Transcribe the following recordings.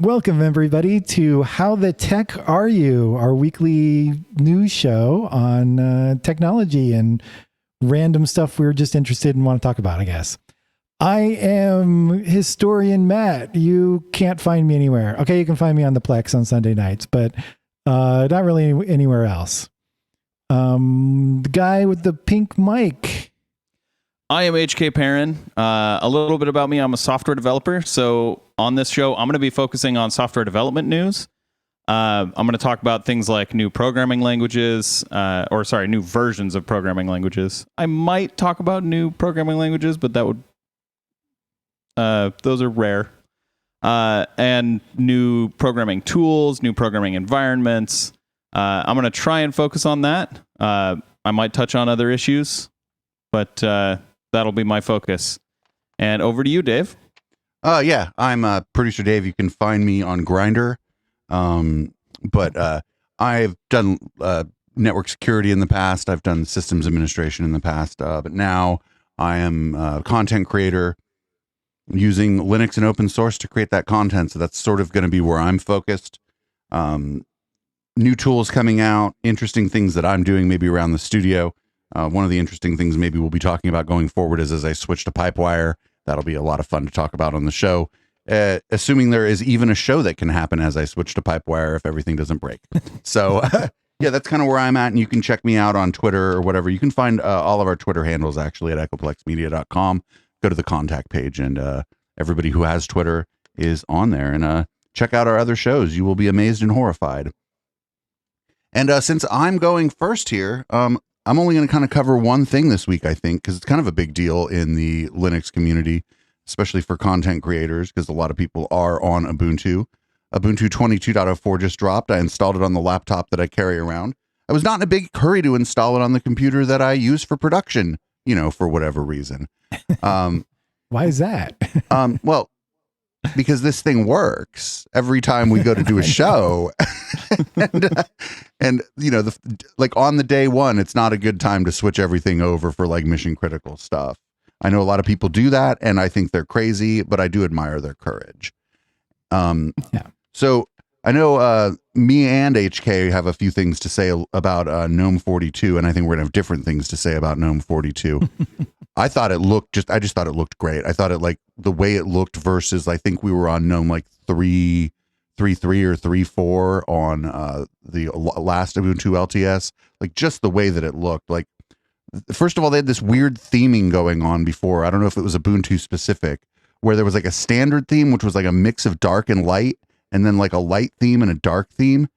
Welcome, everybody, to How the Tech Are You, our weekly news show on technology and random stuff we're just interested in and want to talk about, I guess. I am historian Matt. You can't find me anywhere. Okay, you can find me on the Plex on Sunday nights, but not really anywhere else. The guy with the pink mic. I am HK Perrin. A little bit about me. I'm a software developer. So on this show, I'm going to be focusing on software development news. I'm going to talk about things like new programming languages, new versions of programming languages. I might talk about new programming languages, but that would, those are rare. And new programming tools, new programming environments. I'm going to try and focus on that. I might touch on other issues, but that'll be my focus. And over to you, Dave. Yeah, I'm Producer Dave. You can find me on Grindr. But I've done network security in the past. I've done systems administration in the past. But now I am a content creator using Linux and open source to create that content. So that's sort of going to be where I'm focused. New tools coming out, interesting things that I'm doing maybe around the studio. One of the interesting things maybe we'll be talking about going forward is as I switch to Pipewire. That'll be a lot of fun to talk about on the show. Assuming there is even a show that can happen as I switch to Pipewire if everything doesn't break. So yeah, that's kind of where I'm at. And you can check me out on Twitter or whatever. You can find all of our Twitter handles actually at echoplexmedia.com. Go to the contact page and everybody who has Twitter is on there. And check out our other shows. You will be amazed and horrified. And since I'm going first here, I'm only going to kind of cover one thing this week, I think, because it's kind of a big deal in the Linux community, especially for content creators, because a lot of people are on Ubuntu. Ubuntu 22.04 just dropped. I installed it on the laptop that I carry around. I was not in a big hurry to install it on the computer that I use for production, for whatever reason. Why is that? Well, because this thing works every time we go to do a show. and like on the day one, it's not a good time to switch everything over for like mission critical stuff. I know a lot of people do that and I think they're crazy, but I do admire their courage. Yeah. So I know me and HK have a few things to say about GNOME 42, and I think we're gonna have different things to say about GNOME 42. I just thought it looked great. I thought it like the way it looked versus I think we were on GNOME like 3.3 or 3.4 on the last Ubuntu LTS. Like just the way that it looked. Like first of all, they had this weird theming going on before. I don't know if it was Ubuntu specific, where there was like a standard theme, which was like a mix of dark and light, and then like a light theme and a dark theme.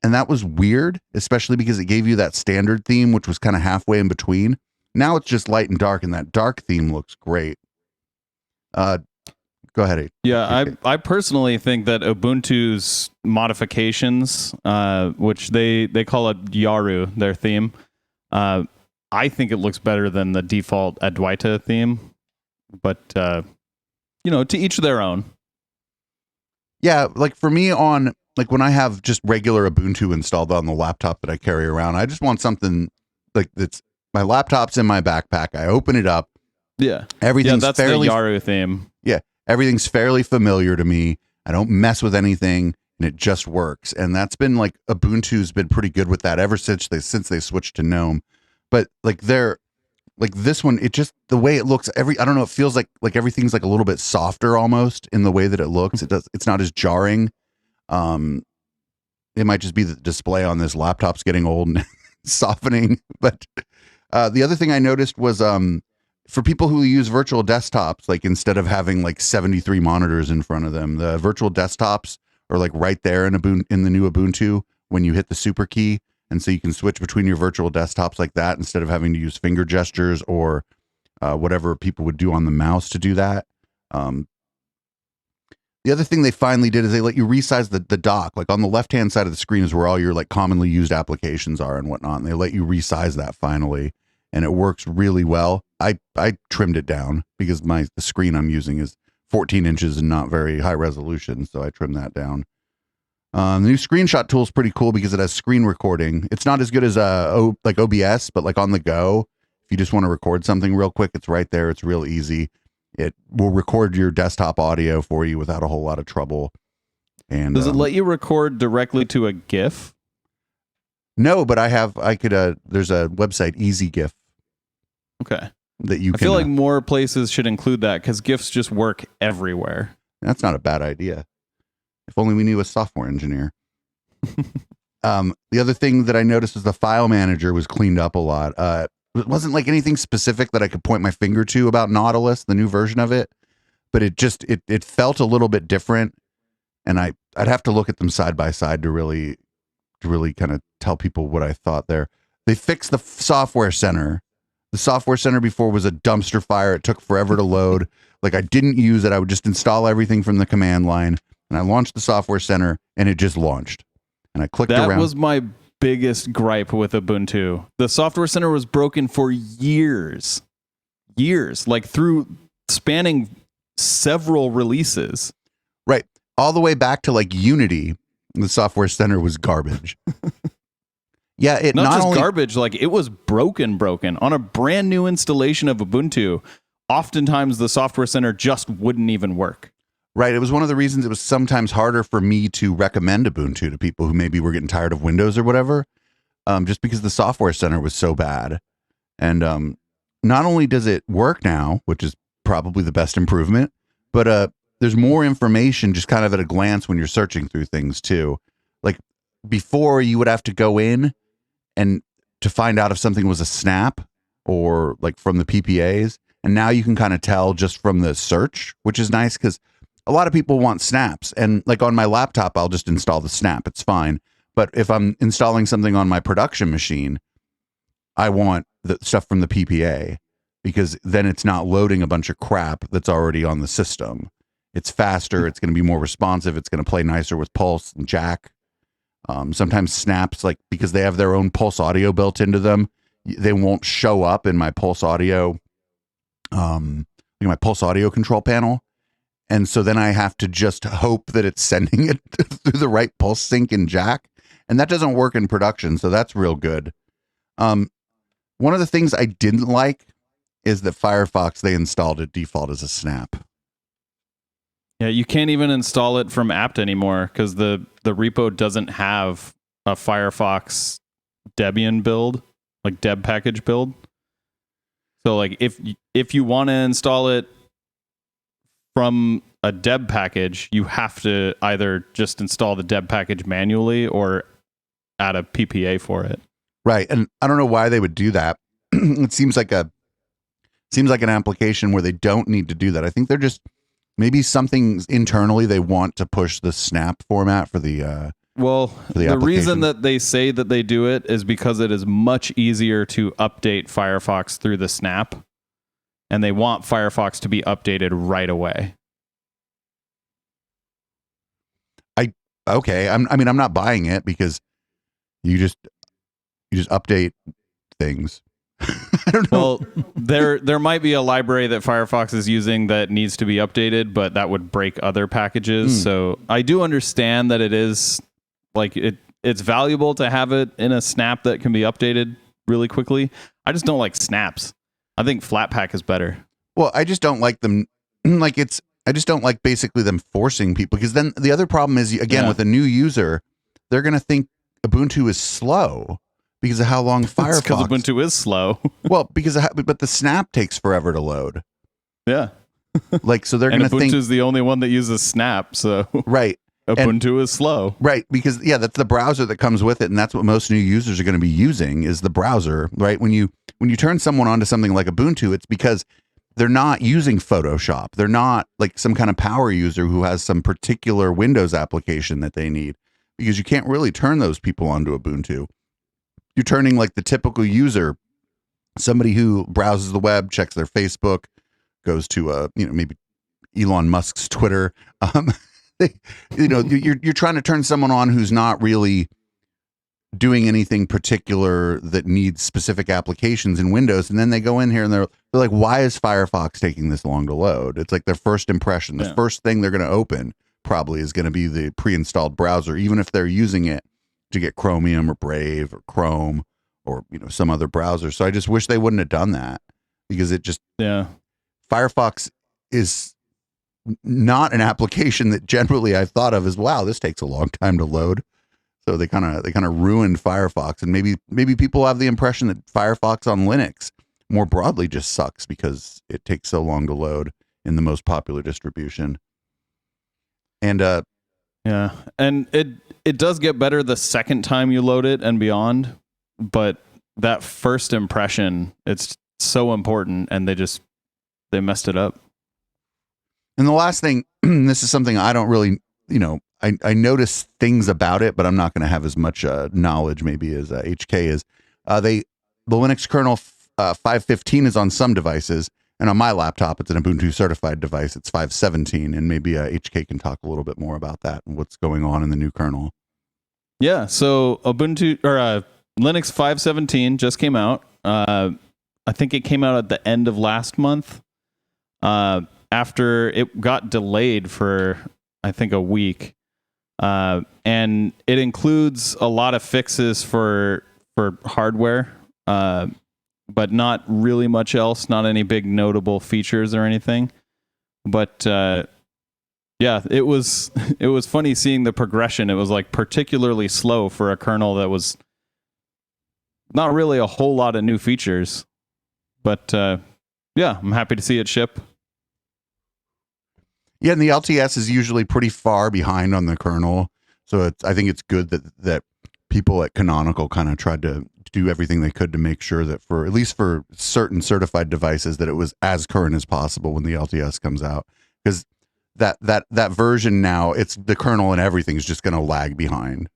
And that was weird, especially because it gave you that standard theme, which was kind of halfway in between. Now it's just light and dark, and that dark theme looks great. Go ahead. Yeah, I personally think that Ubuntu's modifications, which they call it Yaru, their theme, I think it looks better than the default Adwaita theme. But, to each their own. Yeah, like for me on, like when I have just regular Ubuntu installed on the laptop that I carry around, I just want something like that's, my laptop's in my backpack. I open it up. Yeah. Everything's that's fairly, the Yaru theme. Yeah. Everything's fairly familiar to me. I don't mess with anything and it just works. And that's been like, Ubuntu's been pretty good with that ever since they switched to GNOME. But like like this one, it just, the way it looks, I don't know, it feels like everything's like a little bit softer almost in the way that it looks. It's not as jarring. It might just be the display on this laptop's getting old and softening. But the other thing I noticed was for people who use virtual desktops, like instead of having like 73 monitors in front of them, the virtual desktops are like right there in the new Ubuntu when you hit the super key. And so you can switch between your virtual desktops like that instead of having to use finger gestures or whatever people would do on the mouse to do that. The other thing they finally did is they let you resize the dock. Like on the left-hand side of the screen is where all your like commonly used applications are and whatnot. And they let you resize that finally. And it works really well. I trimmed it down because the screen I'm using is 14 inches and not very high resolution. So I trimmed that down. The new screenshot tool is pretty cool because it has screen recording. It's not as good as like OBS, but like on the go, if you just want to record something real quick, it's right there. It's real easy. It will record your desktop audio for you without a whole lot of trouble. And does it let you record directly to a GIF? No, but I could. There's a website, EasyGIF. Okay. That you I can. feel like more places should include that because GIFs just work everywhere. That's not a bad idea. If only we knew a software engineer. The other thing that I noticed is the file manager was cleaned up a lot. It wasn't like anything specific that I could point my finger to about Nautilus, the new version of it, but it felt a little bit different, and I'd have to look at them side by side to really kind of tell people what I thought there. They fixed the software center. The software center before was a dumpster fire. It took forever to load. Like I didn't use it. I would just install everything from the command line, and I launched the software center, and it just launched. And I clicked around. That was my biggest gripe with Ubuntu. The software center was broken for years, like through spanning several releases. Right. All the way back to like Unity, the software center was garbage. Yeah, it not just only garbage, like it was broken on a brand new installation of Ubuntu. Oftentimes the software center just wouldn't even work. Right. It was one of the reasons it was sometimes harder for me to recommend Ubuntu to people who maybe were getting tired of Windows or whatever, just because the software center was so bad. And not only does it work now, which is probably the best improvement, but there's more information just kind of at a glance when you're searching through things too. Like before you would have to go in and to find out if something was a snap or like from the PPAs. And now you can kind of tell just from the search, which is nice because a lot of people want snaps, and like on my laptop, I'll just install the snap. It's fine. But if I'm installing something on my production machine, I want the stuff from the PPA because then it's not loading a bunch of crap that's already on the system. It's faster. It's going to be more responsive. It's going to play nicer with Pulse and Jack. Sometimes snaps, like because they have their own Pulse audio built into them, they won't show up in my Pulse audio, my Pulse audio control panel. And so then I have to just hope that it's sending it through the right pulse sync and jack. And that doesn't work in production. So that's real good. One of the things I didn't like is that Firefox, they installed it default as a snap. Yeah, you can't even install it from apt anymore because the repo doesn't have a Firefox Debian build, like deb package build. So like if you want to install it from a deb package, you have to either just install the deb package manually or add a PPA for it. Right. And I don't know why they would do that. It seems like an application where they don't need to do that. I think they're just maybe something internally they want to push the snap format for the the reason that they say that they do it is because it is much easier to update Firefox through the snap. And they want Firefox to be updated right away. I'm not buying it because you just update things. I don't know. Well, there might be a library that Firefox is using that needs to be updated, but that would break other packages. So I do understand that it is like it's valuable to have it in a snap that can be updated really quickly. I just don't like snaps. I think Flatpak is better. Well, I just don't like them. I just don't like basically them forcing people, because then the other problem is, again, with a new user, they're going to think Ubuntu is slow because of how long Firefox. Because Ubuntu is slow. Well, but the snap takes forever to load. Yeah. Like, so they're going to think Ubuntu is the only one that uses snap. So right. Ubuntu is slow. Right. Because that's the browser that comes with it. And that's what most new users are going to be using is the browser, right? When you turn someone onto something like Ubuntu, it's because they're not using Photoshop. They're not like some kind of power user who has some particular Windows application that they need, because you can't really turn those people onto Ubuntu. You're turning like the typical user, somebody who browses the web, checks their Facebook, goes to maybe Elon Musk's Twitter. You're trying to turn someone on who's not really doing anything particular that needs specific applications in Windows, and then they go in here and they're like, why is Firefox taking this long to load? It's like their first impression. The first thing they're going to open probably is going to be the pre-installed browser, even if they're using it to get Chromium or Brave or Chrome or some other browser. So I just wish they wouldn't have done that, because it just Firefox is not an application that generally I've thought of as, wow, this takes a long time to load. So they kind of ruined Firefox, and maybe people have the impression that Firefox on Linux more broadly just sucks because it takes so long to load in the most popular distribution. And yeah, and it does get better the second time you load it and beyond, but that first impression, it's so important, and they messed it up. And the last thing, this is something I don't really, I notice things about it, but I'm not going to have as much knowledge maybe as HK is. The Linux kernel 5.15 is on some devices, and on my laptop, it's an Ubuntu certified device. It's 5.17, and maybe HK can talk a little bit more about that and what's going on in the new kernel. Yeah, so Ubuntu or Linux 5.17 just came out. I think it came out at the end of last month. After it got delayed for, I think, a week. And it includes a lot of fixes for hardware, but not really much else, not any big notable features or anything. But yeah, it was funny seeing the progression. It was like particularly slow for a kernel that was not really a whole lot of new features. But yeah, I'm happy to see it ship. Yeah, and the LTS is usually pretty far behind on the kernel, so I think it's good that people at Canonical kind of tried to do everything they could to make sure that for at least for certain certified devices that it was as current as possible when the LTS comes out, because that version now, it's the kernel and everything is just going to lag behind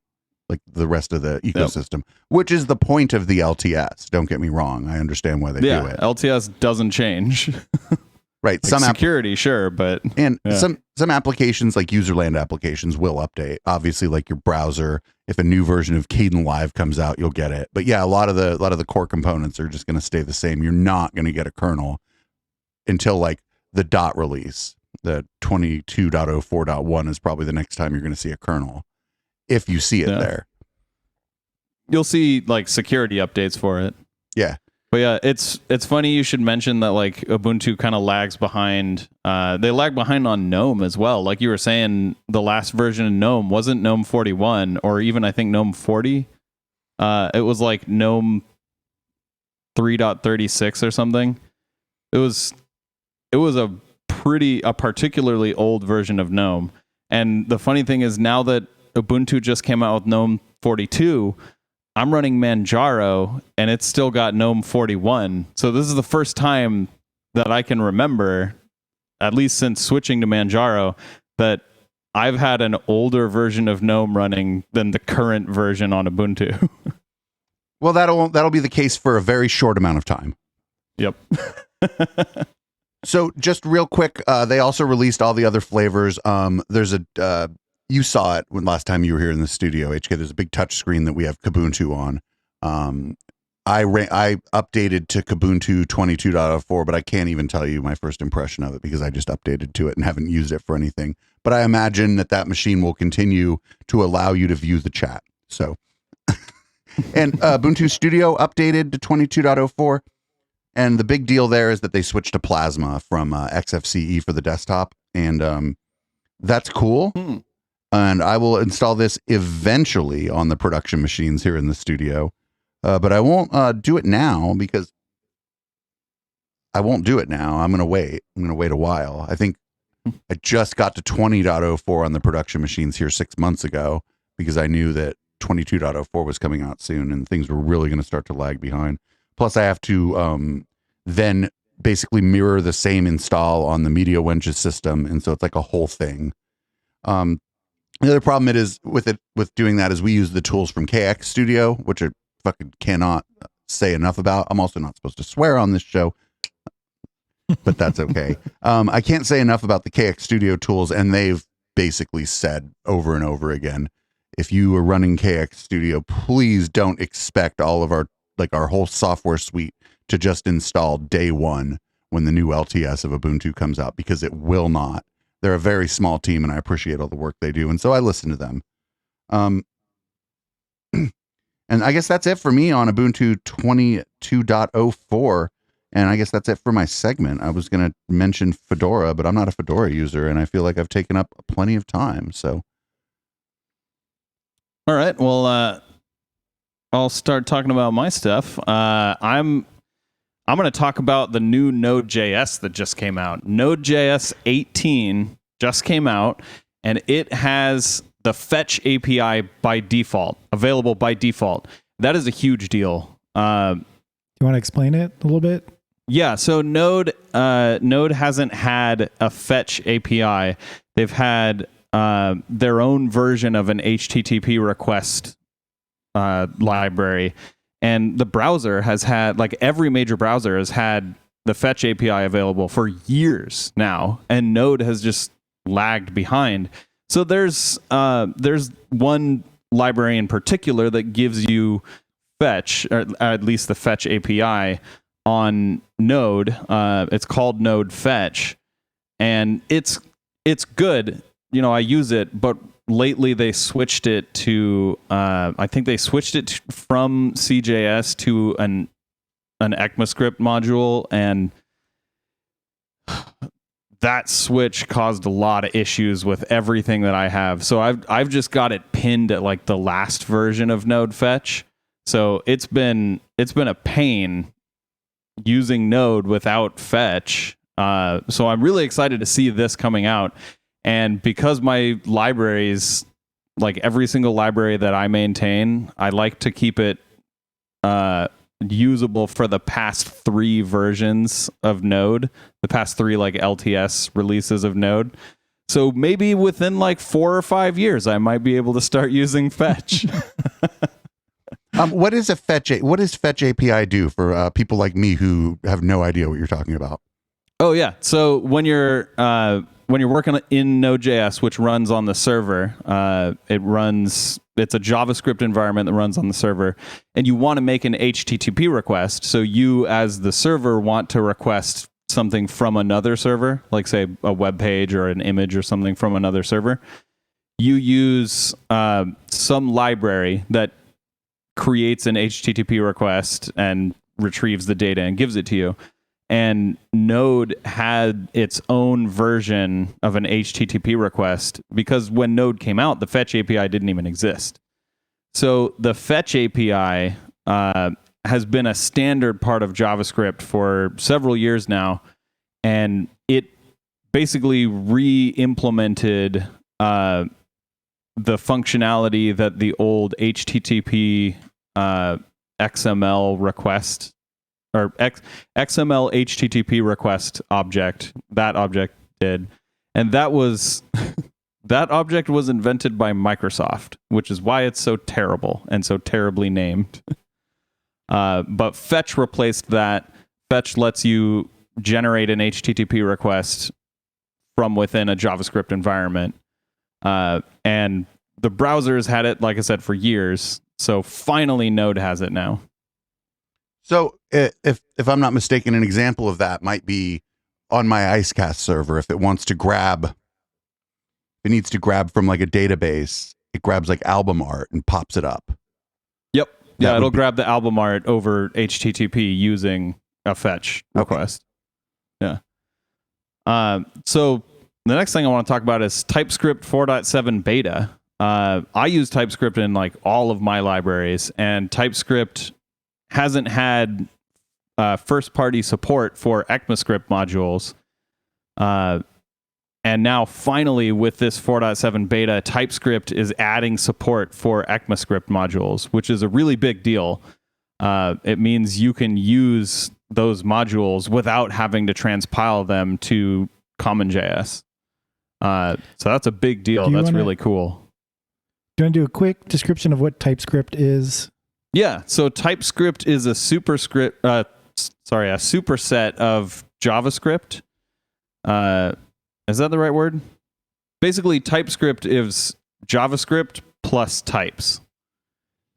like the rest of the ecosystem, which is the point of the LTS. Don't get me wrong, I understand why they do it. LTS doesn't change. Right. Like some security, sure, but some applications like userland applications will update. Obviously, like your browser, if a new version of Kdenlive comes out, you'll get it. But yeah, a lot of the core components are just going to stay the same. You're not going to get a kernel until like the dot release. The 22.04.1 is probably the next time you're going to see a kernel, if you see it there. You'll see like security updates for it. Yeah. But yeah, it's funny you should mention that like Ubuntu kind of lags behind. They lag behind on GNOME as well. Like you were saying, the last version of GNOME wasn't GNOME 41 or even I think GNOME 40. It was like GNOME 3.36 or something. It was a particularly old version of GNOME. And the funny thing is now that Ubuntu just came out with GNOME 42, I'm running Manjaro, and it's still got GNOME 41. So this is the first time that I can remember, at least since switching to Manjaro, that I've had an older version of GNOME running than the current version on Ubuntu. Well, that'll be the case for a very short amount of time. Yep. So just real quick, they also released all the other flavors. There's you saw it when last time you were here in the studio, HK. There's a big touch screen that we have Kubuntu on. I updated to Ubuntu 22.04, but I can't even tell you my first impression of it because I just updated to it and haven't used it for anything. But I imagine that machine will continue to allow you to view the chat. So, and Ubuntu Studio updated to 22.04. And the big deal there is that they switched to Plasma from XFCE for the desktop. And that's cool. And I will install this eventually on the production machines here in the studio. But I won't do it now because I'm going to wait. I'm going to wait a while. I think I just got to 20.04 on the production machines here 6 months ago because I knew that 22.04 was coming out soon and things were really going to start to lag behind. Plus, I have to then basically mirror the same install on the Media Wenches system. And so it's like a whole thing. The other problem with doing that is we use the tools from KX Studio, which I fucking cannot say enough about. I'm also not supposed to swear on this show, but that's okay. I can't say enough about the KX Studio tools, and they've basically said over and over again, if you are running KX Studio, please don't expect all of our whole software suite to just install day one when the new LTS of Ubuntu comes out, because it will not. They're a very small team, and I appreciate all the work they do, and so I listen to them. And I guess that's it for me on Ubuntu 22.04. And I guess that's it for my segment. I was going to mention Fedora, but I'm not a Fedora user, and I feel like I've taken up plenty of time. So, all right. Well, I'll start talking about my stuff. I'm going to talk about the new Node.js that just came out. Node.js 18 just came out, and it has the fetch API by default, available by default. That is a huge deal. You want to explain it a little bit? Yeah, so Node hasn't had a fetch API. They've had their own version of an HTTP request library, and the browser has had, like every major browser has had the fetch API available for years now, and Node has just lagged behind. So there's one library in particular that gives you fetch, or at least the fetch API on Node. It's called Node Fetch, and it's good. You know, I use it, but lately they switched it to I think they switched it from CJS to an ECMAScript module, and that switch caused a lot of issues with everything that I have. So I've just got it pinned at like the last version of Node Fetch. So it's been a pain using Node without fetch. So I'm really excited to see this coming out. And because my libraries, like every single library that I maintain, I like to keep it usable for the past 3 versions of Node, the past 3 like LTS releases of Node. So maybe within like 4 or 5 years, I might be able to start using fetch. What does Fetch API do for people like me who have no idea what you're talking about? Oh yeah. So when you're working in Node.js, which runs on the server, it's a JavaScript environment that runs on the server, and you want to make an HTTP request. So you, as the server, want to request something from another server, like say a web page or an image or something from another server. You use some library that creates an HTTP request and retrieves the data and gives it to you. And Node had its own version of an HTTP request because when Node came out, the fetch API didn't even exist. So the fetch API has been a standard part of JavaScript for several years now, and it basically re-implemented the functionality that the old HTTP XML request or XML HTTP request object did. And that was that object was invented by Microsoft, which is why it's so terrible and so terribly named. But Fetch replaced that. Fetch lets you generate an HTTP request from within a JavaScript environment. And the browsers had it, like I said, for years. So finally Node has it now. So if I'm not mistaken, an example of that might be on my IceCast server. If it needs to grab from like a database, it grabs like album art and pops it up. Yep. Yeah, it'll grab the album art over HTTP using a fetch request. Yeah. So the next thing I want to talk about is TypeScript 4.7 beta. I use TypeScript in like all of my libraries, and TypeScript hasn't had first-party support for ECMAScript modules. And now finally with this 4.7 beta, TypeScript is adding support for ECMAScript modules, which is a really big deal. It means you can use those modules without having to transpile them to CommonJS. So that's a big deal. That's really cool. Do you want to do a quick description of what TypeScript is? Yeah. So TypeScript is a superset of JavaScript. Is that the right word? Basically, TypeScript is JavaScript plus types.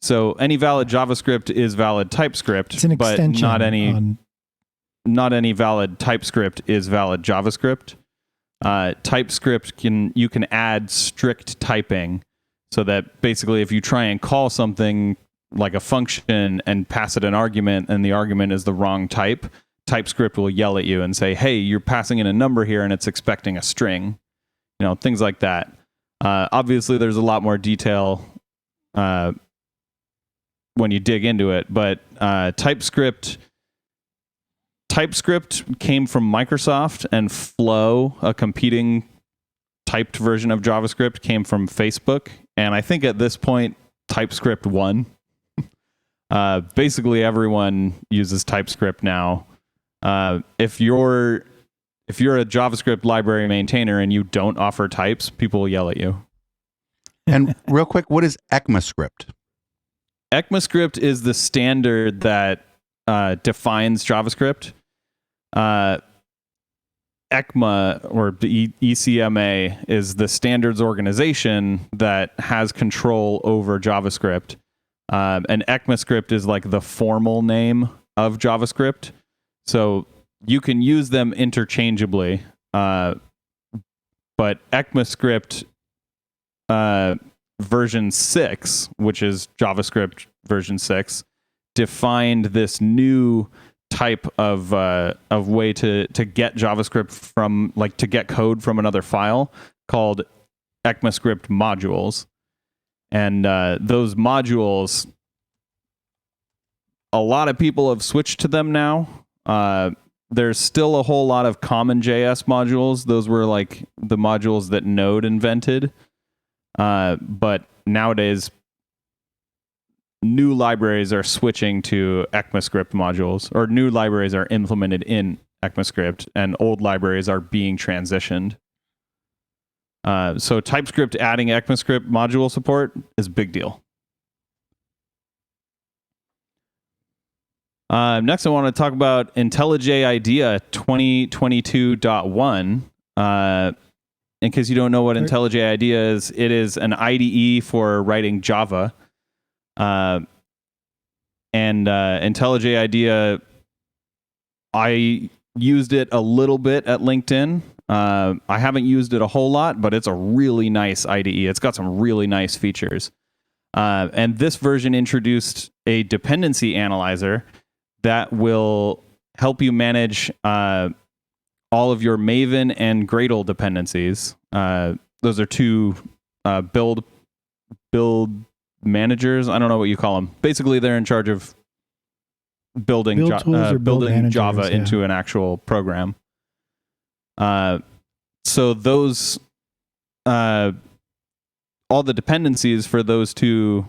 So any valid JavaScript is valid TypeScript, it's an extension, but not any valid TypeScript is valid JavaScript. TypeScript you can add strict typing, so that basically if you try and call something like a function and pass it an argument and the argument is the wrong type, TypeScript will yell at you and say, hey, you're passing in a number here and it's expecting a string, things like that. Obviously, there's a lot more detail when you dig into it, but TypeScript came from Microsoft, and Flow, a competing typed version of JavaScript, came from Facebook. And I think at this point, TypeScript won. Basically, everyone uses TypeScript now. If you're a JavaScript library maintainer and you don't offer types, people will yell at you. And real quick, what is ECMAScript? ECMAScript is the standard that defines JavaScript. ECMA, or the ECMA, is the standards organization that has control over JavaScript. And ECMAScript is like the formal name of JavaScript. So you can use them interchangeably. But ECMAScript version 6, which is JavaScript version 6, defined this new type of way to get JavaScript from, like, to get code from another file, called ECMAScript modules. And those modules, a lot of people have switched to them now. There's still a whole lot of common JS modules. Those were like the modules that Node invented. But nowadays, new libraries are switching to ECMAScript modules, or new libraries are implemented in ECMAScript, and old libraries are being transitioned. So TypeScript adding ECMAScript module support is a big deal. Next, I want to talk about IntelliJ IDEA 2022.1. In case you don't know what IntelliJ IDEA is, it is an IDE for writing Java. And IntelliJ IDEA, I used it a little bit at LinkedIn. I haven't used it a whole lot, but it's a really nice IDE. It's got some really nice features. And this version introduced a dependency analyzer that will help you manage all of your Maven and Gradle dependencies. Those are two build managers. I don't know what you call them. Basically, they're in charge of building Java into an actual program. So those all the dependencies for those two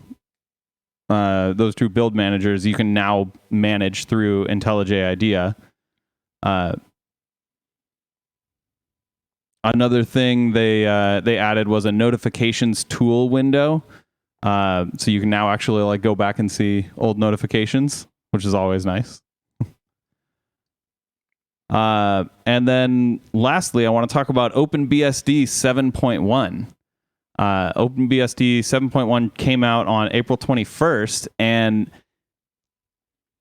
build managers you can now manage through IntelliJ IDEA. Another thing they added was a notifications tool window. So you can now actually like go back and see old notifications, which is always nice. And then lastly, I want to talk about OpenBSD 7.1. OpenBSD 7.1 came out on April 21st, and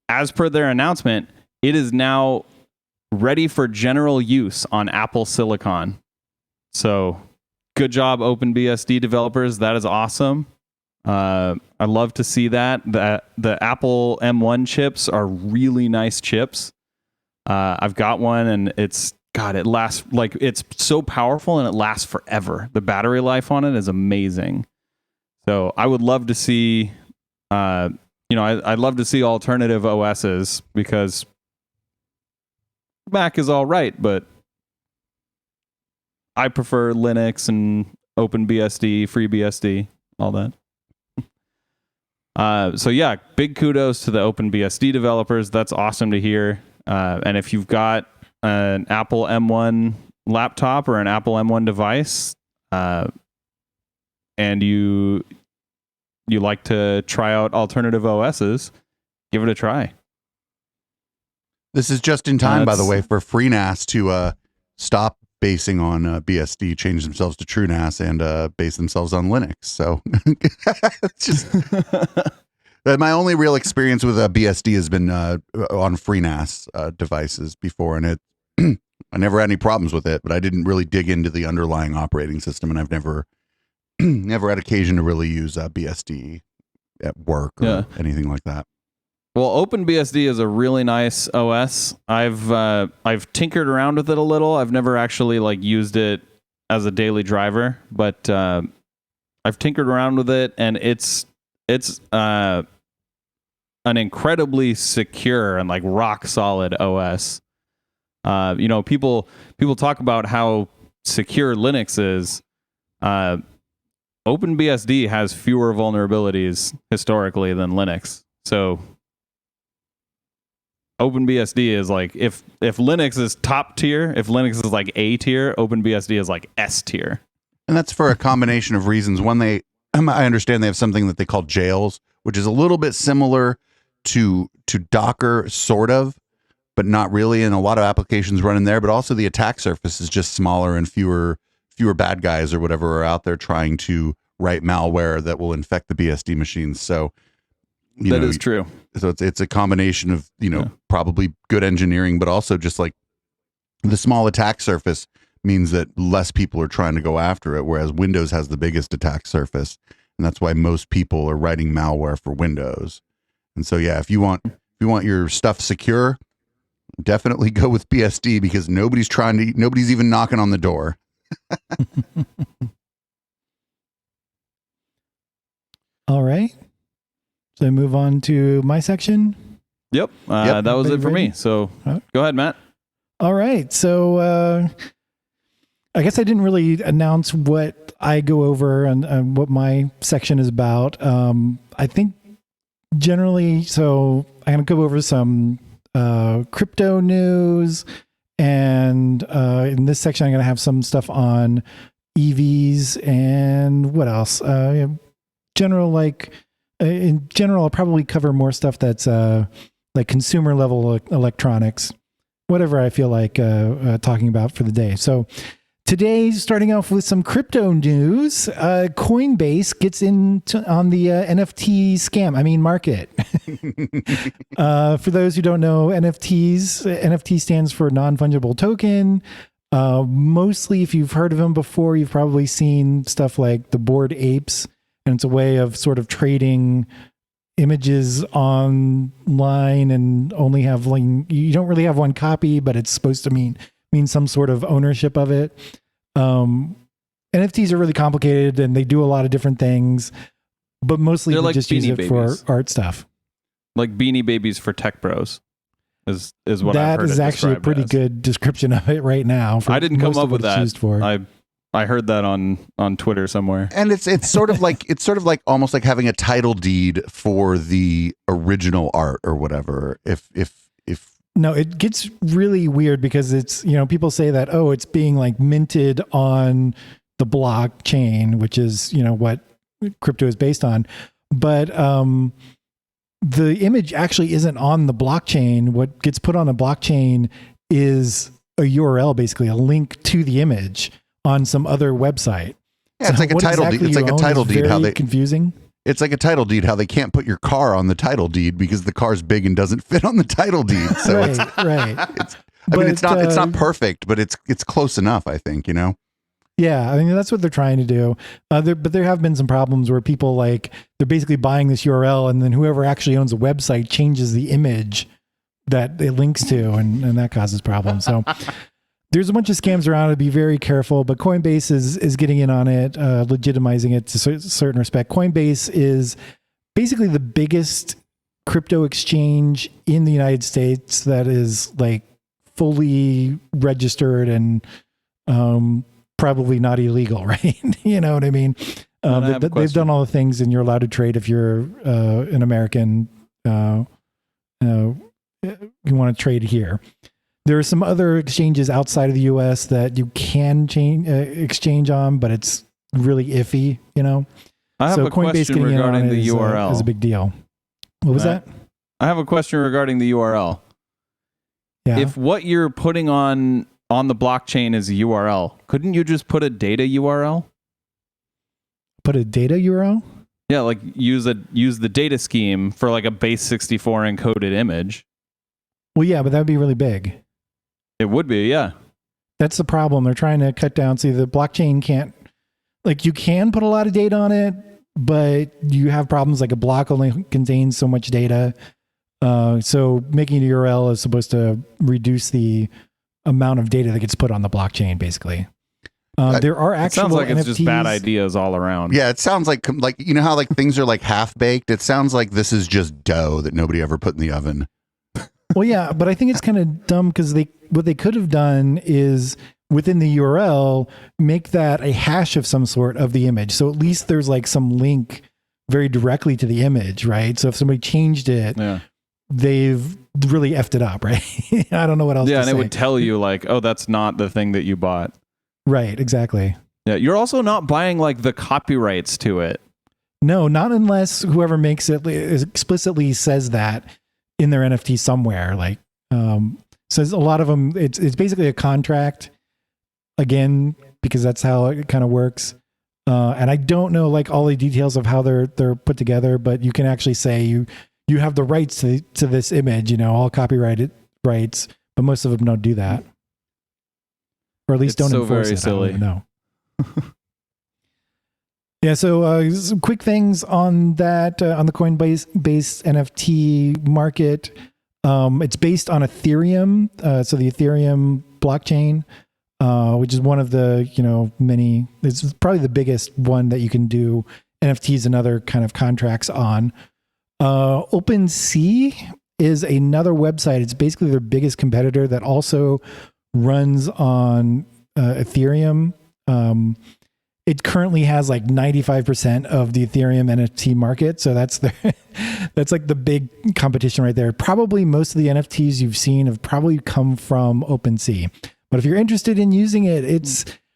as per their announcement, it is now ready for general use on Apple Silicon. So good job, OpenBSD developers. That is awesome. I love to see that. The Apple M1 chips are really nice chips. I've got one, and it lasts, like, it's so powerful and it lasts forever. The battery life on it is amazing. So I would love to see, I'd love to see alternative OSs, because Mac is all right, but I prefer Linux and OpenBSD, FreeBSD, all that. So yeah, big kudos to the OpenBSD developers. That's awesome to hear. And if you've got an Apple M1 laptop or an Apple M1 device, and you like to try out alternative OSs, give it a try. This is just in time, by the way, for FreeNAS to stop basing on BSD, change themselves to TrueNAS, and base themselves on Linux. So it's just my only real experience with BSD has been on FreeNAS devices before, and it I never had any problems with it, but I didn't really dig into the underlying operating system, and I've never had occasion to really use BSD at work or anything like that. Well, OpenBSD is a really nice OS. I've tinkered around with it a little. I've never actually like used it as a daily driver, but I've tinkered around with it, and it's an incredibly secure and like rock solid OS. People talk about how secure Linux is. OpenBSD has fewer vulnerabilities historically than Linux. So OpenBSD is like, if Linux is top tier, if Linux is like A tier, OpenBSD is like S tier. And that's for a combination of reasons. One, I understand they have something that they call jails, which is a little bit similar to Docker, sort of, but not really. And a lot of applications run in there, but also the attack surface is just smaller and fewer bad guys or whatever are out there trying to write malware that will infect the BSD machines. So that is true. So it's a combination of, probably good engineering, but also just like the small attack surface means that less people are trying to go after it, whereas Windows has the biggest attack surface. And that's why most people are writing malware for Windows. And so, yeah, if you want your stuff secure, definitely go with BSD, because nobody's even knocking on the door. All right. So move on to my section. Yep. That was it for me. So go ahead, Matt. All right. So I guess I didn't really announce what I go over and what my section is about. I think generally, so I'm going to go over some crypto news. And in this section, I'm going to have some stuff on EVs and what else? In general, I'll probably cover more stuff that's like consumer level electronics, whatever I feel like talking about for the day. So today, starting off with some crypto news, Coinbase gets on the NFT market. For those who don't know, NFT stands for non-fungible token. Mostly, if you've heard of them before, you've probably seen stuff like the Bored Apes, and it's a way of sort of trading images online and only have you don't really have one copy, but it's supposed to mean some sort of ownership of it. NFTs are really complicated and they do a lot of different things, but mostly we just use it for art stuff. Like Beanie Babies for tech bros is what that I've heard. That is actually a pretty good description of it right now. I didn't come up with that. I heard that on Twitter somewhere. And it's sort of like almost like having a title deed for the original art or whatever. If No, it gets really weird because it's, people say that, it's being like minted on the blockchain, which is, what crypto is based on. But the image actually isn't on the blockchain. What gets put on a blockchain is a URL, basically a link to the image on some other website. Yeah, it's like a title deed. It's like a title deed. How they confusing. It's like a title deed, how they can't put your car on the title deed because the car's big and doesn't fit on the title deed. So right. It's not perfect, but it's close enough, I think, Yeah, I mean, that's what they're trying to do. But there have been some problems where people they're basically buying this URL and then whoever actually owns a website changes the image that it links to, and that causes problems. So there's a bunch of scams around. To be very careful, but Coinbase is getting in on it, legitimizing it to a certain respect. Coinbase is basically the biggest crypto exchange in the United States that is fully registered and probably not illegal, right? You know what I mean? They've done all the things, and you're allowed to trade if you're an American. You want to trade here. There are some other exchanges outside of the U.S. that you can exchange on, but it's really iffy, I have a question regarding the URL. Is a big deal. What was that? I have a question regarding the URL. Yeah. If what you're putting on the blockchain is a URL, couldn't you just put a data URL? Put a data URL? Yeah, use the data scheme for a base 64 encoded image. Well, yeah, but that would be really big. It would be, yeah. That's the problem. They're trying to cut down. See, the blockchain can't, you can put a lot of data on it, but you have problems a block only contains so much data. So making a URL is supposed to reduce the amount of data that gets put on the blockchain, basically. There are actual It sounds like NFTs. it's just bad ideas all around. Yeah, it sounds like you know how like things are like half baked. It sounds like this is just dough that nobody ever put in the oven. Well, yeah, but I think it's kind of dumb because what they could have done is within the URL make that a hash of some sort of the image. So at least there's like some link very directly to the image, right? So if somebody changed it, they've really effed it up, right? I don't know what else to say. Yeah, and it would tell you like, oh, that's not the thing that you bought. Right, exactly. Yeah, you're also not buying like the copyrights to it. No, not unless whoever makes it explicitly says that in their NFT somewhere. Like, says a lot of them, it's basically a contract again, because that's how it kind of works. And I don't know like all the details of how they're put together, but you can actually say you have the rights to this image, you know, all copyrighted rights, but most of them don't do that. Or at least don't enforce it. Silly. I don't know. Yeah, so some quick things on that, on the Coinbase NFT market. It's based on Ethereum, so the Ethereum blockchain, which is one of the, you know, many, it's probably the biggest one that you can do NFTs and other kind of contracts on. OpenSea is another website. It's basically their biggest competitor that also runs on Ethereum. It currently has like 95% of the Ethereum NFT market. So that's that's like the big competition right there. Probably most of the NFTs you've seen have probably come from OpenSea. But if you're interested in using it,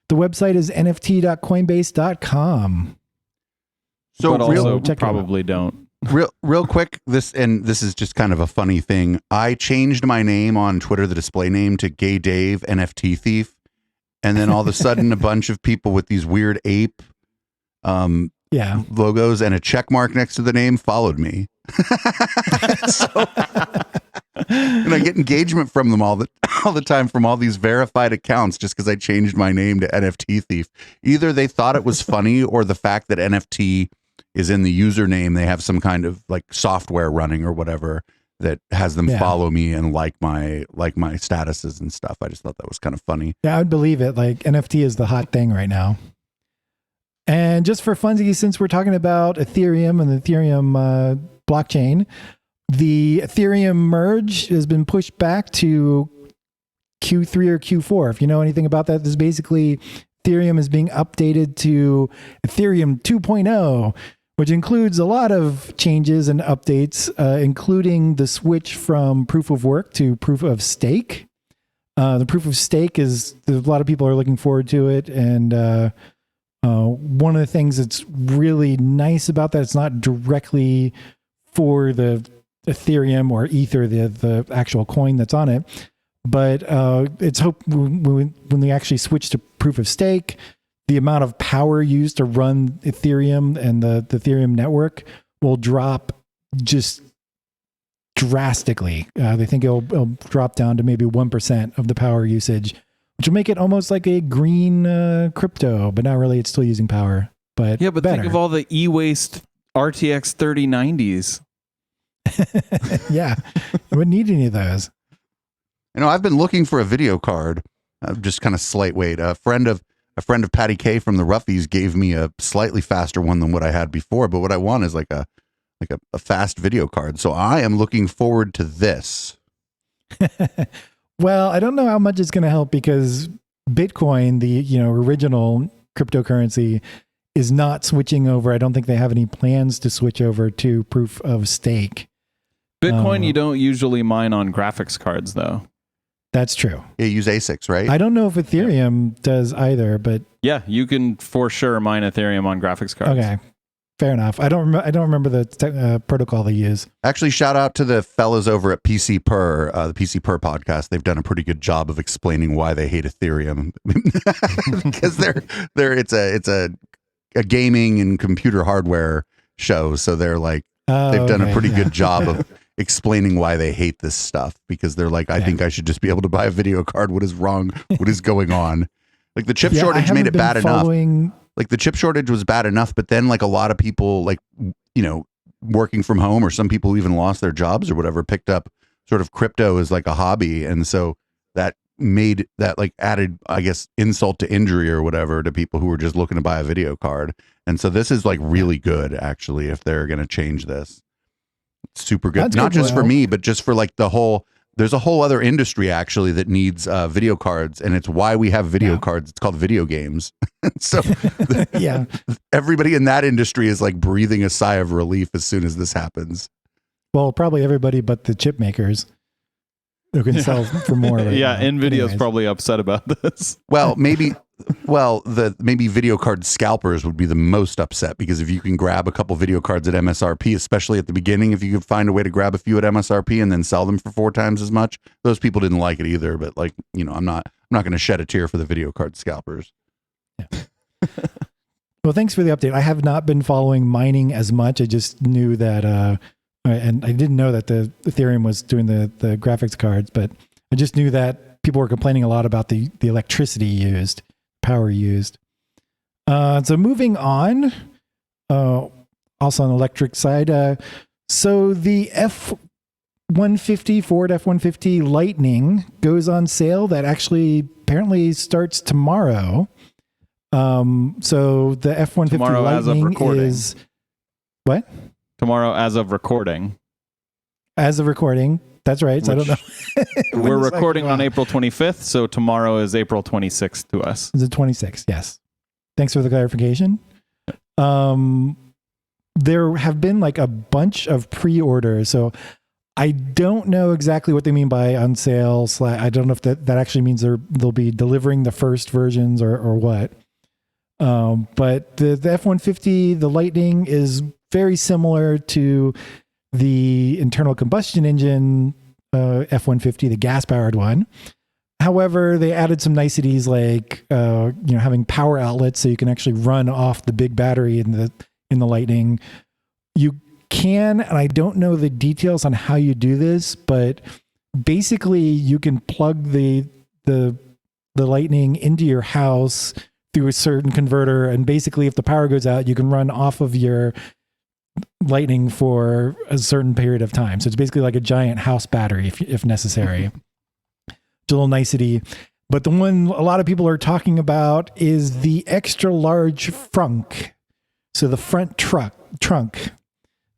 the website is nft.coinbase.com. So but also probably don't. Real quick, this is just kind of a funny thing. I changed my name on Twitter, the display name, to Gay Dave NFT Thief. And then all of a sudden, a bunch of people with these weird ape logos and a check mark next to the name followed me. And I get engagement from them all the time from all these verified accounts just because I changed my name to NFT Thief. Either they thought it was funny, or the fact that NFT is in the username, they have some kind of like software running or whatever that has them follow me and like my statuses and stuff. I just thought that was kind of funny. Yeah, I would believe it. Like NFT is the hot thing right now. And just for funsies, since we're talking about Ethereum and the Ethereum blockchain, the Ethereum merge has been pushed back to Q3 or Q4. If you know anything about that, this is basically Ethereum is being updated to Ethereum 2.0, which includes a lot of changes and updates, including the switch from proof of work to proof of stake. The proof of stake is, a lot of people are looking forward to it. And one of the things that's really nice about that, it's not directly for the Ethereum or Ether, the actual coin that's on it, but it's hope when we actually switch to proof of stake, the amount of power used to run Ethereum and the Ethereum network will drop just drastically. They think it'll drop down to maybe 1% of the power usage, which will make it almost like a green crypto, but not really. It's still using power, but but better. Think of all the e-waste RTX 3090s. Yeah, I wouldn't need any of those. You know, I've been looking for a video card, just kind of slight weight. A friend of Patty K from the Roughies gave me a slightly faster one than what I had before. But what I want is like a fast video card. So I am looking forward to this. Well, I don't know how much it's going to help because Bitcoin, the original cryptocurrency, is not switching over. I don't think they have any plans to switch over to proof of stake. Bitcoin, you don't usually mine on graphics cards, though. That's true. You use ASICs, right? I don't know if Ethereum does either, but yeah, you can for sure mine Ethereum on graphics cards. Okay, fair enough. I don't remember the protocol they use. Actually, shout out to the fellas over at PC Per, the PC Per podcast. They've done a pretty good job of explaining why they hate Ethereum because it's a gaming and computer hardware show, so they're like they've done a pretty good job of explaining why they hate this stuff, because they're like, I think I should just be able to buy a video card. What is wrong? What is going on? Like the chip shortage made it bad enough. Like the chip shortage was bad enough, but then like a lot of people, like, working from home, or some people even lost their jobs or whatever, picked up sort of crypto as like a hobby. And so that made that like added, I guess, insult to injury or whatever to people who were just looking to buy a video card. And so this is like really good, actually, if they're going to change this. It's super good. That's Not good just to for know. me, but just for like there's a whole other industry actually that needs video cards, and it's why we have video cards. It's called video games. So Yeah. everybody in that industry is like breathing a sigh of relief as soon as this happens. Well, probably everybody but the chip makers who can sell for more. Right Yeah, now. NVIDIA's Anyways. probably upset about this. Well, maybe video card scalpers would be the most upset, because if you can grab a couple video cards at MSRP, especially at the beginning, if you could find a way to grab a few at MSRP and then sell them for 4 times as much, those people didn't like it either. But like, I'm not going to shed a tear for the video card scalpers. Well, thanks for the update. I have not been following mining as much. I just knew that, and I didn't know that the Ethereum was doing the graphics cards, but I just knew that people were complaining a lot about the electricity used, power used. So moving on, also on the electric side, so the F150, Ford F150 Lightning goes on sale. That actually apparently starts tomorrow. So the F-150 Tomorrow as of Lightning recording. is what? Tomorrow as of recording. As of recording. That's right. So I don't know. When We're this actually recording on goes April 25th, so tomorrow is April 26th to us. It's the 26th. Yes. Thanks for the clarification. There have been like a bunch of pre-orders. So I don't know exactly what they mean by on sale. I don't know if that actually means they'll be delivering the first versions or what. But the F-150, the Lightning, is very similar to the internal combustion engine F-150, the gas-powered one. However, they added some niceties like having power outlets so you can actually run off the big battery in the Lightning. You can, and I don't know the details on how you do this, but basically you can plug the Lightning into your house through a certain converter, and basically if the power goes out, you can run off of your Lightning for a certain period of time. So it's basically like a giant house battery if necessary. It's a little nicety. But the one a lot of people are talking about is the extra large frunk. So the front trunk.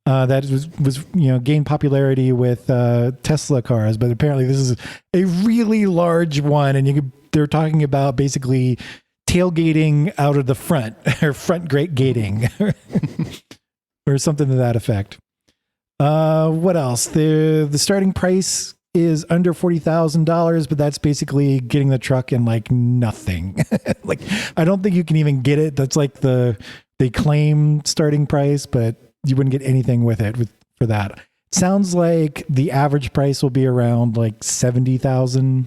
That was gained popularity with Tesla cars, but apparently this is a really large one, and they're talking about basically tailgating out of the front, or front gating, or something to that effect. What else? The starting price is under $40,000, but that's basically getting the truck in like nothing. Like I don't think you can even get it. That's like they claim starting price, but you wouldn't get anything with it for that. It sounds like the average price will be around like $70,000.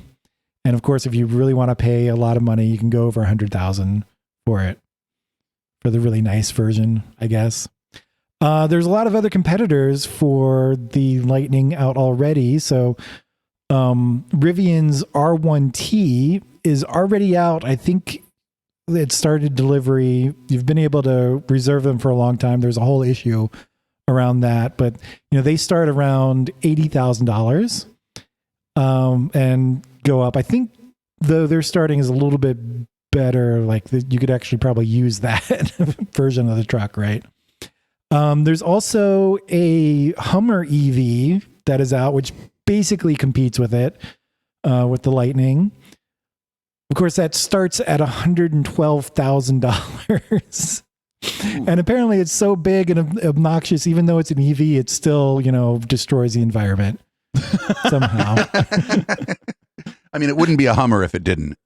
And of course, if you really want to pay a lot of money, you can go over $100,000 for it, for the really nice version, I guess. There's a lot of other competitors for the Lightning out already. So Rivian's R1T is already out. I think it started delivery. You've been able to reserve them for a long time. There's a whole issue around that, but they start around $80,000 and go up. I think though their starting is a little bit better. Like you could actually probably use that version of the truck, right? There's also a Hummer EV that is out, which basically competes with it, with the Lightning. Of course, that starts at $112,000. And apparently it's so big and obnoxious, even though it's an EV, it still, destroys the environment somehow. I mean, it wouldn't be a Hummer if it didn't.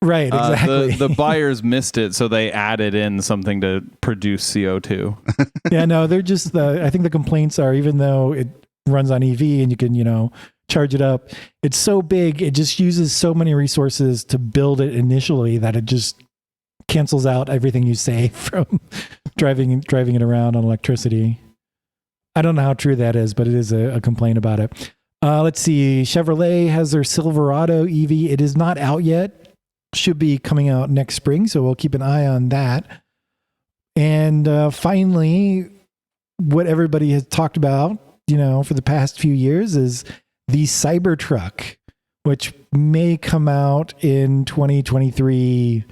Right, exactly. The buyers missed it, so they added in something to produce CO2. Yeah, no, they're just, I think the complaints are, even though it runs on EV and you can, charge it up, it's so big, it just uses so many resources to build it initially that it just cancels out everything you save from driving it around on electricity. I don't know how true that is, but it is a complaint about it. Let's see. Chevrolet has their Silverado EV. It is not out yet. Should be coming out next spring, so we'll keep an eye on that. And finally, what everybody has talked about, for the past few years is the Cybertruck, which may come out in 2023,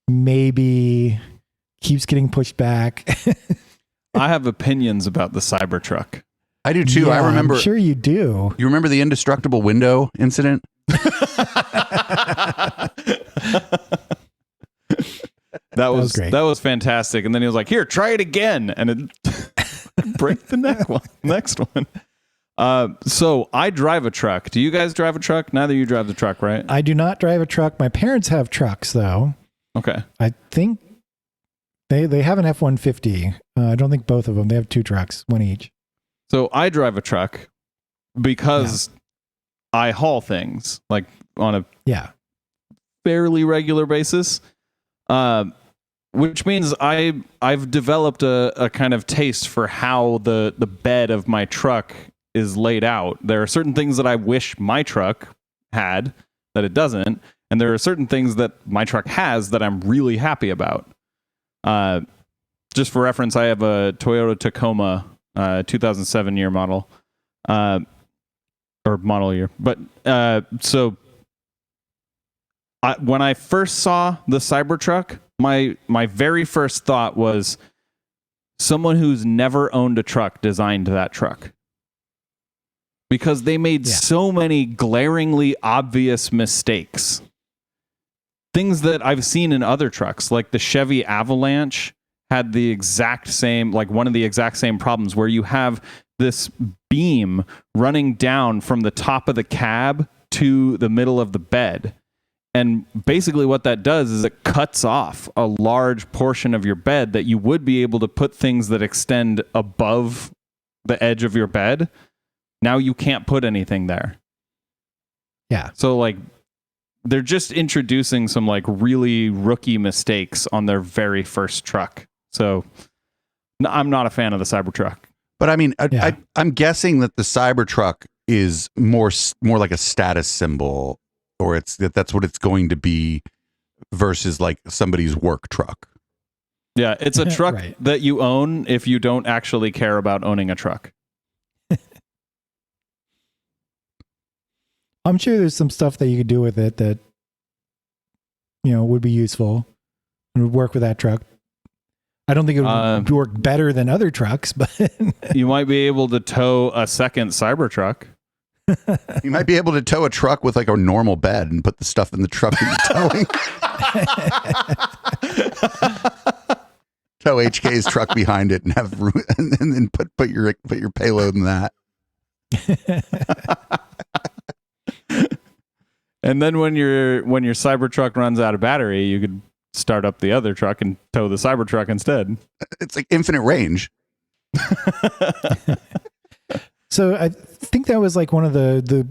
maybe keeps getting pushed back. I have opinions about the Cybertruck. I do too. Yeah, I remember. I'm sure you do. You remember the indestructible window incident? That was great. That was fantastic. And then he was like, "Here, try it again," and it break the next one. So I drive a truck. Do you guys drive a truck? Neither of you drive the truck, right? I do not drive a truck. My parents have trucks, though. Okay. I think they have an F-150. I don't think both of them. They have two trucks, one each. So I drive a truck because I haul things like on a fairly regular basis, which means I've developed a kind of taste for how the bed of my truck is laid out. There are certain things that I wish my truck had that it doesn't, and there are certain things that my truck has that I'm really happy about. Just for reference, I have a Toyota Tacoma 2007 year model, or model year. But so when I first saw the Cybertruck, my very first thought was someone who's never owned a truck designed that truck. Because they made so many glaringly obvious mistakes. Things that I've seen in other trucks, like the Chevy Avalanche had the exact same, like one of the exact same problems where you have this beam running down from the top of the cab to the middle of the bed. And basically what that does is it cuts off a large portion of your bed that you would be able to put things that extend above the edge of your bed. Now you can't put anything there. Yeah. So like they're just introducing some like really rookie mistakes on their very first truck. So I'm not a fan of the Cybertruck. But I mean, I'm guessing that the Cybertruck is more like a status symbol, or that's what it's going to be versus like somebody's work truck. Yeah, it's a truck that you own if you don't actually care about owning a truck. I'm sure there's some stuff that you could do with it that, would be useful and would work with that truck. I don't think it would work better than other trucks, but you might be able to tow a second Cybertruck. You might be able to tow a truck with like a normal bed and put the stuff in the truck that you're towing. Tow HK's truck behind it and have room, and then put your payload in that. And then when your Cybertruck runs out of battery, you could start up the other truck and tow the Cybertruck instead. It's like infinite range. So I think that was like one of the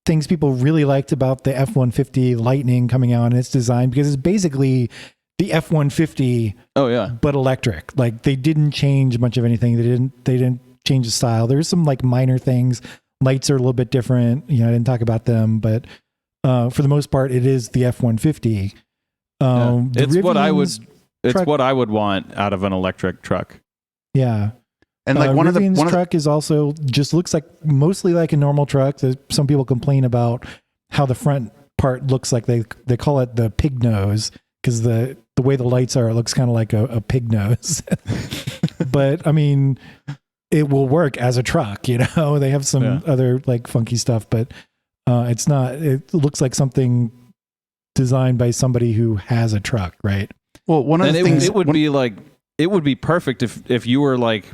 things people really liked about the F-150 Lightning coming out and its design, because it's basically the F-150. Oh yeah, but electric. Like they didn't change much of anything. They didn't change the style. There's some like minor things. Lights are a little bit different. I didn't talk about them, but for the most part, it is the F-150. It's what I would want out of an electric truck. Yeah. And like Rivian's truck is also just looks like mostly like a normal truck. Some people complain about how the front part looks like they call it the pig nose, because the way the lights are, it looks kind of like a pig nose. But I mean, it will work as a truck, they have some other like funky stuff, but it looks like something designed by somebody who has a truck, right? Well, one of the things it would be perfect if you were like,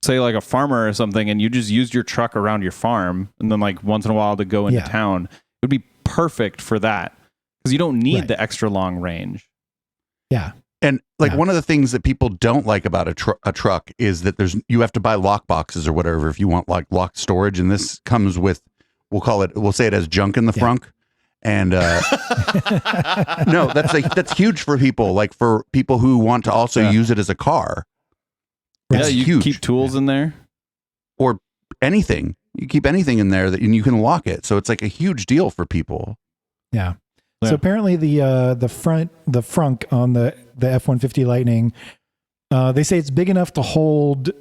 say like a farmer or something, and you just used your truck around your farm, and then like once in a while to go into town. It would be perfect for that, because you don't need the extra long range. Yeah. And like one of the things that people don't like about a truck is that you have to buy lock boxes or whatever if you want like locked storage, and this comes with, we'll say it has junk in the frunk. And no, that's huge for people, like for people who want to also use it as a car. Yeah, you huge. Keep tools in there, or anything. You keep anything in there and you can lock it. So it's like a huge deal for people. Yeah. So apparently the frunk on the F-150 Lightning, they say it's big enough to hold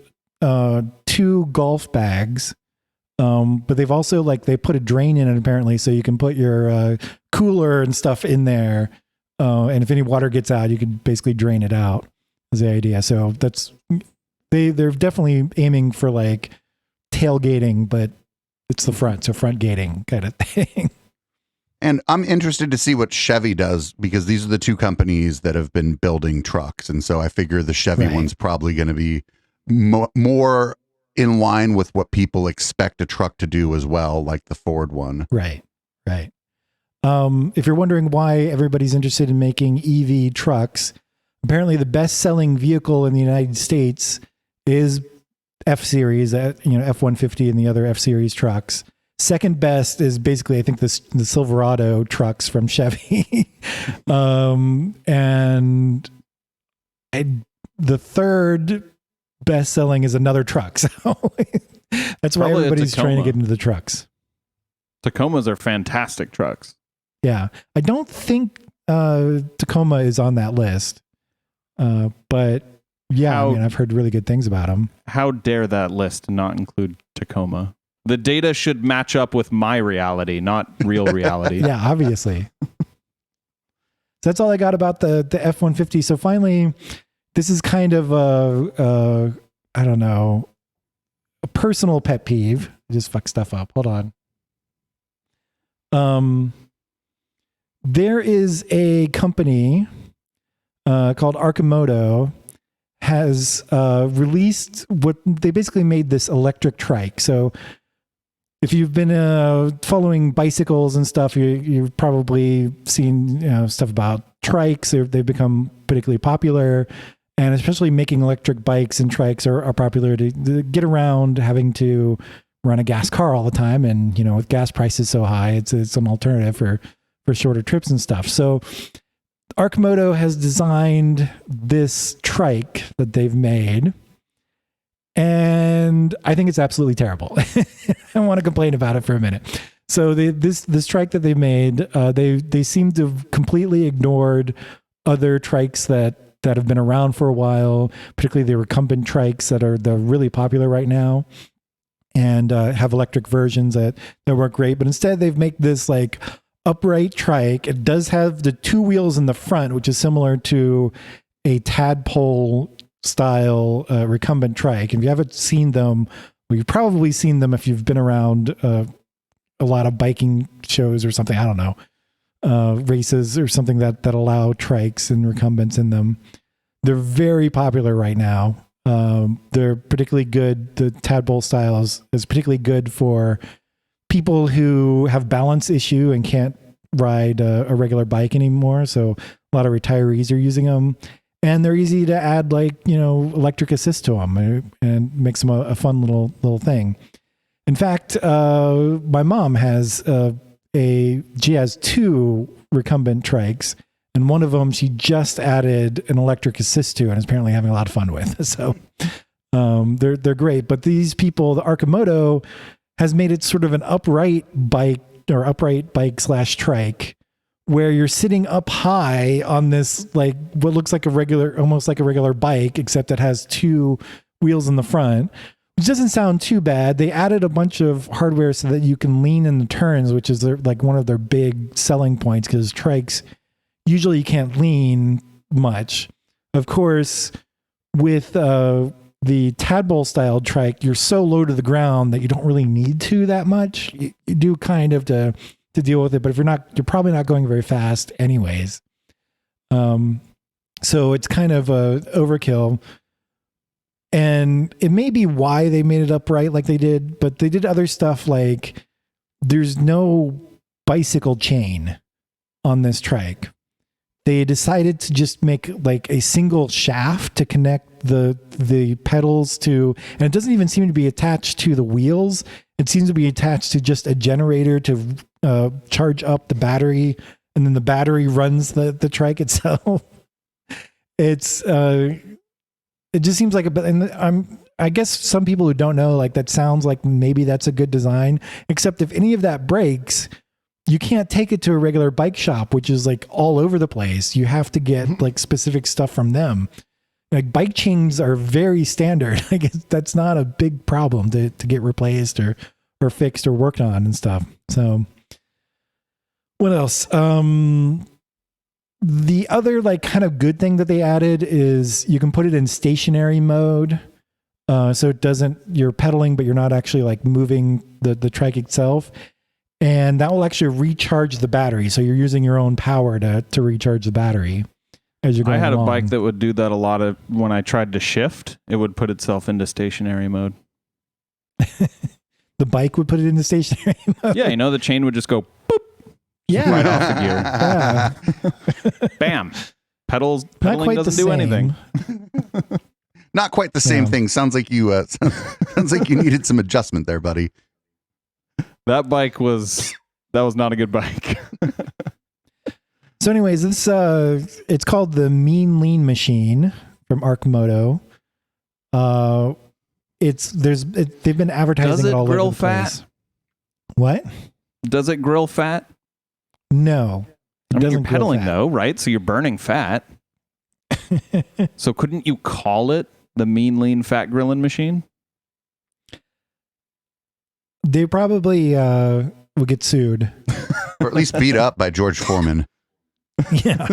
2 golf bags. But they've also they put a drain in it apparently, so you can put your cooler and stuff in there. And if any water gets out, you can basically drain it out. Is the idea. So they're definitely aiming for tailgating, but it's the front, so front gating kind of thing. And I'm interested to see what Chevy does, because these are the 2 companies that have been building trucks. And so I figure the Chevy one's probably going to be more in line with what people expect a truck to do as well, like the Ford one. Right. If you're wondering why everybody's interested in making EV trucks, apparently the best-selling vehicle in the United States is F-Series, F-150 and the other F-Series trucks. Second best is basically, I think, the Silverado trucks from Chevy. And the third best-selling is another truck. So that's why everybody's trying to get into the trucks. Tacomas are fantastic trucks. Yeah. I don't think Tacoma is on that list. But yeah, I've heard really good things about them. How dare that list not include Tacoma? The data should match up with my reality, not real reality. Yeah, obviously. So that's all I got about the F-150. So finally, this is kind of a personal pet peeve. I just fuck stuff up. Hold on. There is a company called Arcimoto has released what they basically made this electric trike. So if you've been following bicycles and stuff, you've probably seen stuff about trikes. They've become particularly popular, and especially making electric bikes and trikes are popular to get around having to run a gas car all the time. And with gas prices so high, it's an alternative for shorter trips and stuff. So Arcimoto has designed this trike that they've made, and I think it's absolutely terrible. I want to complain about it for a minute. So this trike that they made, they seem to have completely ignored other trikes that have been around for a while, particularly the recumbent trikes that are really popular right now, and have electric versions that work great. But instead, they've made this upright trike. It does have the 2 wheels in the front, which is similar to a tadpole style recumbent trike. And if you haven't seen them, well, you've probably seen them if you've been around a lot of biking shows or something. I don't know, races or something that allow trikes and recumbents in them. They're very popular right now. They're particularly good. The tadpole style is particularly good for people who have balance issue and can't ride a regular bike anymore. So a lot of retirees are using them, and they're easy to add electric assist to them, and makes them a fun little thing. In fact, my mom has she has 2 recumbent trikes, and one of them she just added an electric assist to, and is apparently having a lot of fun with. So they're great. But these people, the Arcimoto, has made it sort of an upright bike / trike, where you're sitting up high on this what looks like almost like a regular bike, except it has 2 wheels in the front, which doesn't sound too bad. They added a bunch of hardware so that you can lean in the turns, which is one of their big selling points, because trikes usually you can't lean much. Of course, with the tadpole style trike, you're so low to the ground that you don't really need to that much. You do kind of to deal with it, but if you're probably not going very fast anyways. So it's kind of a overkill, and it may be why they made it upright like they did, but they did other stuff like there's no bicycle chain on this trike. They decided to just make a single shaft to connect the pedals to, and it doesn't even seem to be attached to the wheels. It seems to be attached to just a generator to charge up the battery, and then the battery runs the trike itself. It just seems like I guess some people who don't know, that sounds like maybe that's a good design, except if any of that breaks, you can't take it to a regular bike shop, which is all over the place. You have to get specific stuff from them. like bike chains are very standard. I guess that's not a big problem to get replaced or fixed or worked on and stuff. So what else? The other like kind of good thing that they added is you can put it in stationary mode. So it doesn't, you're pedaling, but you're not actually like moving the trike itself. And that will actually recharge the battery. So you're using your own power to recharge the battery as you're going I had along. a bike that would do that a lot of when I tried to shift, it would put itself into stationary mode. The bike would put it into stationary mode? Yeah, the chain would just go boop. Yeah. Right off the gear. Yeah. Bam. Not Pedaling quite doesn't the do anything. Not quite the same thing. Sounds like you sounds like you needed some adjustment there, buddy. That was not a good bike. So anyways, this it's called the Mean Lean Machine from Arcimoto. They've been advertising Does it it all grill over the fat? place. What? Does it grill fat? No. It You're doesn't grill pedaling fat. though, right? So you're burning fat. So couldn't you call it the Mean Lean Fat Grilling Machine? They probably will get sued. Or at least beat up by George Foreman. Yeah.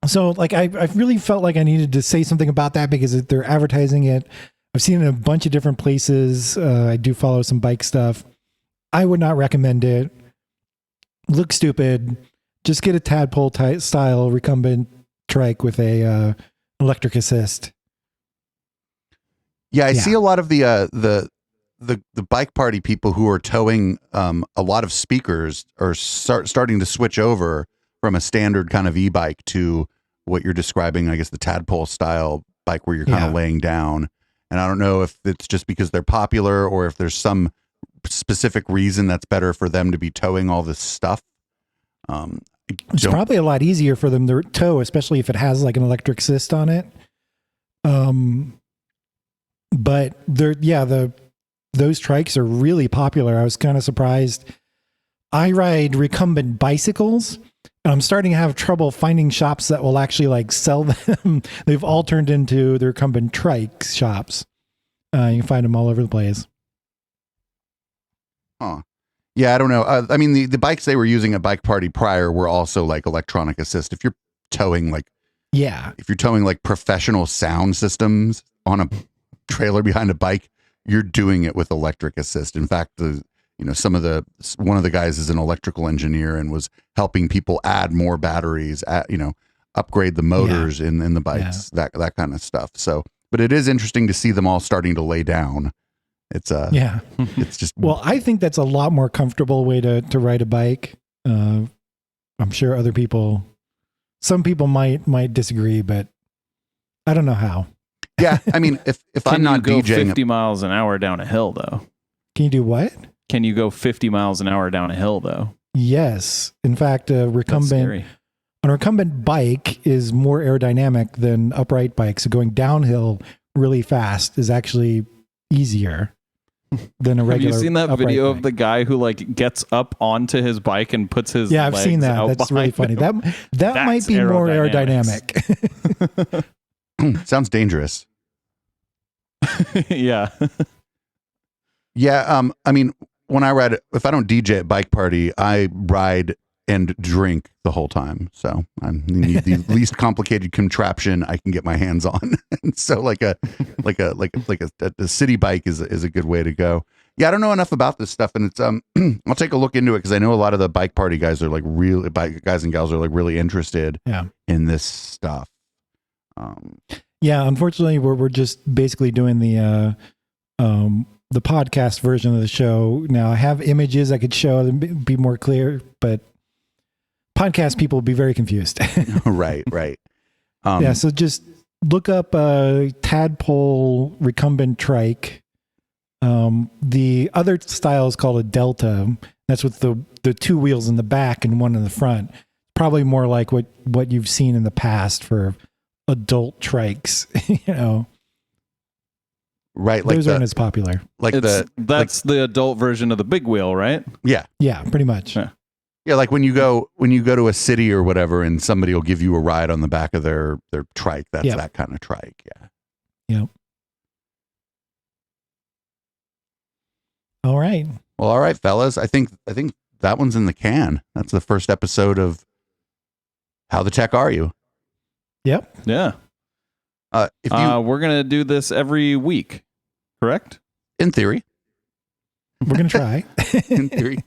So like I really felt like I needed to say something about that because they're advertising it. I've seen it in a bunch of different places. I do follow some bike stuff. I would not recommend it. Look stupid. Just get a tadpole style recumbent trike with a electric assist. Yeah, I see a lot of the bike party people who are towing a lot of speakers are starting to switch over from a standard kind of e-bike to what you're describing, I guess the tadpole style bike where you're kind of laying down. And I don't know if it's just because they're popular or if there's some specific reason that's better for them to be towing all this stuff. It's probably a lot easier for them to tow, especially if it has like an electric assist on it. But those trikes are really popular. I was kind of surprised. I ride recumbent bicycles, and I'm starting to have trouble finding shops that will actually like sell them. They've all turned into the recumbent trike shops. You can find them all over the place. Huh. Yeah, I don't know. I mean, the bikes they were using at Bike Party prior were also like electronic assist. If you're towing like professional sound systems on a trailer behind a bike, you're doing it with electric assist. In fact, one of the guys is an electrical engineer and was helping people add more batteries, upgrade the motors in the bikes, that kind of stuff. So, but it is interesting to see them all starting to lay down. It's it's just, well, I think that's a lot more comfortable way to ride a bike. I'm sure some people might disagree, but I don't know how. Yeah, I mean, if I'm not go DJing 50 miles an hour down a hill, though? Can you do what? Can you go 50 miles an hour down a hill, though? Yes. In fact, a recumbent bike is more aerodynamic than upright bikes. So going downhill really fast is actually easier than a regular. Have you seen that video bike. of the guy who like gets up onto his bike and puts his I've legs seen that. out That's really funny. him? That might be more aerodynamic. sounds dangerous. Yeah. Yeah. I mean, when I ride, if I don't DJ at Bike Party, I ride and drink the whole time. So I need the least complicated contraption I can get my hands on. And so like a city bike is a good way to go. Yeah, I don't know enough about this stuff, and it's I'll take a look into it because I know a lot of the Bike Party guys are like really guys and gals are like really interested in this stuff. Yeah, unfortunately, we're just basically doing the podcast version of the show now. I have images I could show and be more clear, but podcast people will be very confused. Right. So just look up tadpole recumbent trike. The other style is called a delta. That's with the two wheels in the back and one in the front. Probably more like what you've seen in the past for adult trikes, Right, like those aren't as popular. That's the adult version of the big wheel, right? Yeah, pretty much. Yeah, Yeah, like when you go to a city or whatever, and somebody will give you a ride on the back of their trike. That's Yep. that kind of trike. Yeah. Yep. All right. Well, all right, fellas. I think that one's in the can. That's the first episode of How the Tech Are You? Yep. Yeah. If you, We're going to do this every week, correct? in theory, We're going to try. in theory,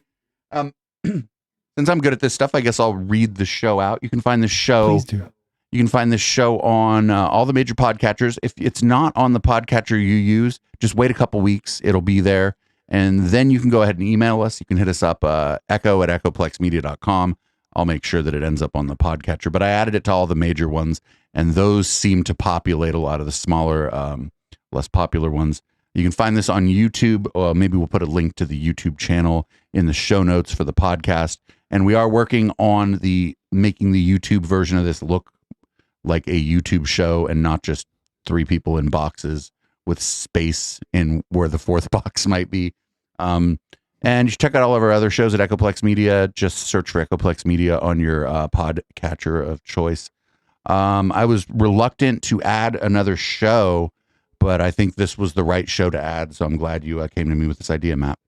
since I'm good at this stuff, I guess I'll read the show out. You can find the show. Please do. You can find this show on all the major podcatchers. If it's not on the podcatcher you use, just wait a couple weeks. It'll be there. And then you can go ahead and email us. You can hit us up, echo@echoplexmedia.com. I'll make sure that it ends up on the podcatcher. But I added it to all the major ones, and those seem to populate a lot of the smaller, less popular ones. You can find this on YouTube. Maybe we'll put a link to the YouTube channel in the show notes for the podcast. And we are working on making the YouTube version of this look like a YouTube show and not just three people in boxes with space in where the fourth box might be. And you should check out all of our other shows at Echoplex Media. Just search for Echoplex Media on your podcatcher of choice. I was reluctant to add another show, but I think this was the right show to add. So I'm glad you came to me with this idea, Matt.